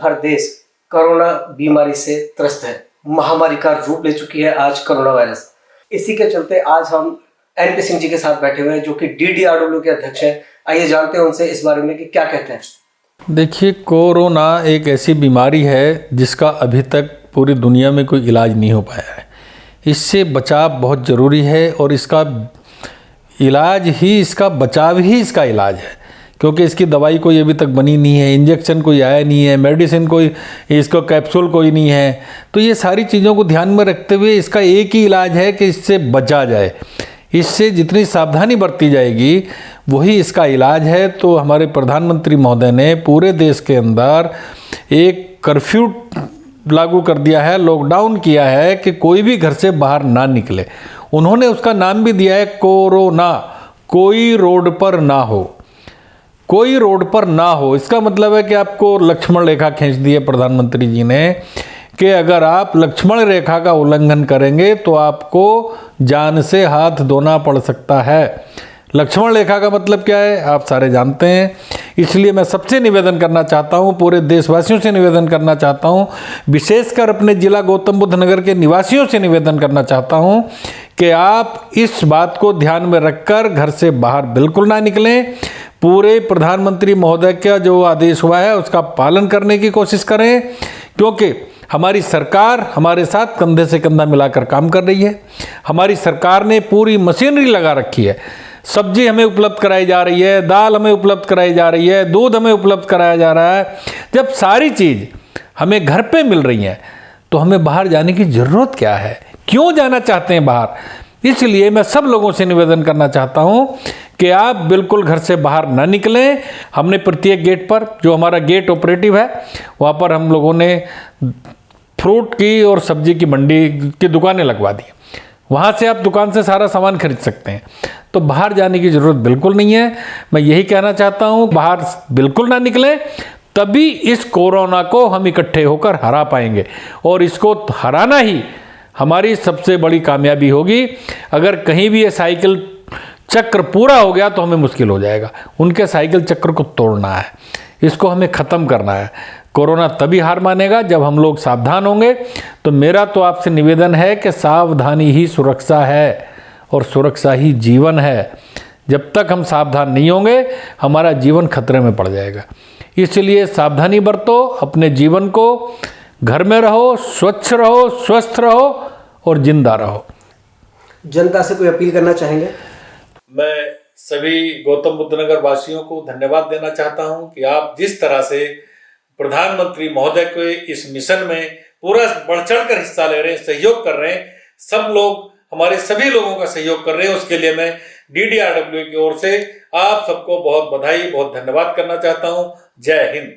हर देश कोरोना बीमारी से त्रस्त है। महामारी का रूप ले चुकी है आज कोरोना वायरस। इसी के चलते आज हम एनपी सिंह जी के साथ बैठे हुए हैं, जो कि DDRW के अध्यक्ष हैं। आइए जानते हैं उनसे इस बारे में कि क्या कहते हैं। देखिए, कोरोना एक ऐसी बीमारी है जिसका अभी तक पूरी दुनिया में कोई इलाज नहीं हो पाया है। इससे बचाव बहुत ज़रूरी है और इसका इलाज ही इसका बचाव ही इसका इलाज है, क्योंकि इसकी दवाई कोई अभी तक बनी नहीं है, इंजेक्शन कोई आया नहीं है, मेडिसिन कोई, इसको कैप्सूल कोई नहीं है। तो ये सारी चीज़ों को ध्यान में रखते हुए इसका एक ही इलाज है कि इससे बचा जाए। इससे जितनी सावधानी बरती जाएगी वही इसका इलाज है। तो हमारे प्रधानमंत्री महोदय ने पूरे देश के अंदर एक कर्फ्यू लागू कर दिया है, लॉकडाउन किया है कि कोई भी घर से बाहर ना निकले। उन्होंने उसका नाम भी दिया है कोरोना, कोई रोड पर ना हो, कोई रोड पर ना हो। इसका मतलब है कि आपको लक्ष्मण रेखा खींच दी है प्रधानमंत्री जी ने कि अगर आप लक्ष्मण रेखा का उल्लंघन करेंगे तो आपको जान से हाथ धोना पड़ सकता है। लक्ष्मण रेखा का मतलब क्या है आप सारे जानते हैं। इसलिए मैं सबसे निवेदन करना चाहता हूं, पूरे देशवासियों से निवेदन करना चाहता हूं, विशेषकर अपने जिला गौतम बुद्ध नगर के निवासियों से निवेदन करना चाहता हूं कि आप इस बात को ध्यान में रखकर घर से बाहर बिल्कुल ना निकलें। पूरे प्रधानमंत्री महोदय का जो आदेश हुआ है उसका पालन करने की कोशिश करें, क्योंकि हमारी सरकार हमारे साथ कंधे से कंधा मिलाकर काम कर रही है। हमारी सरकार ने पूरी मशीनरी लगा रखी है। सब्जी हमें उपलब्ध कराई जा रही है, दाल हमें उपलब्ध कराई जा रही है, दूध हमें उपलब्ध कराया जा रहा है। जब सारी चीज़ हमें घर पे मिल रही है तो हमें बाहर जाने की ज़रूरत क्या है? क्यों जाना चाहते हैं बाहर? इसलिए मैं सब लोगों से निवेदन करना चाहता हूं कि आप बिल्कुल घर से बाहर ना निकलें। हमने प्रत्येक गेट पर, जो हमारा गेट ऑपरेटिव है, वहाँ पर हम लोगों ने फ्रूट की और सब्जी की मंडी की दुकानें लगवा दी। वहाँ से आप दुकान से सारा सामान खरीद सकते हैं। तो बाहर जाने की ज़रूरत बिल्कुल नहीं है। मैं यही कहना चाहता हूँ, बाहर बिल्कुल ना निकलें, तभी इस कोरोना को हम इकट्ठे होकर हरा पाएंगे। और इसको हराना ही हमारी सबसे बड़ी कामयाबी होगी। अगर कहीं भी ये साइकिल चक्र पूरा हो गया तो हमें मुश्किल हो जाएगा। उनके साइकिल चक्र को तोड़ना है, इसको हमें ख़त्म करना है। कोरोना तभी हार मानेगा जब हम लोग सावधान होंगे। तो मेरा तो आपसे निवेदन है कि सावधानी ही सुरक्षा है और सुरक्षा ही जीवन है। जब तक हम सावधान नहीं होंगे हमारा जीवन खतरे में पड़ जाएगा। इसलिए सावधानी बरतो, अपने जीवन को, घर में रहो, स्वच्छ रहो, स्वस्थ रहो और जिंदा रहो। जनता से कोई अपील करना चाहेंगे? मैं सभी गौतम बुद्ध नगर वासियों को धन्यवाद देना चाहता हूं कि आप जिस तरह से प्रधानमंत्री महोदय के इस मिशन में पूरा बढ़ चढ़ कर हिस्सा ले रहे हैं, सहयोग कर रहे हैं, सब लोग हमारे सभी लोगों का सहयोग कर रहे हैं, उसके लिए मैं DDRW की ओर से आप सबको बहुत बधाई, बहुत धन्यवाद करना चाहता हूं। जय हिंद।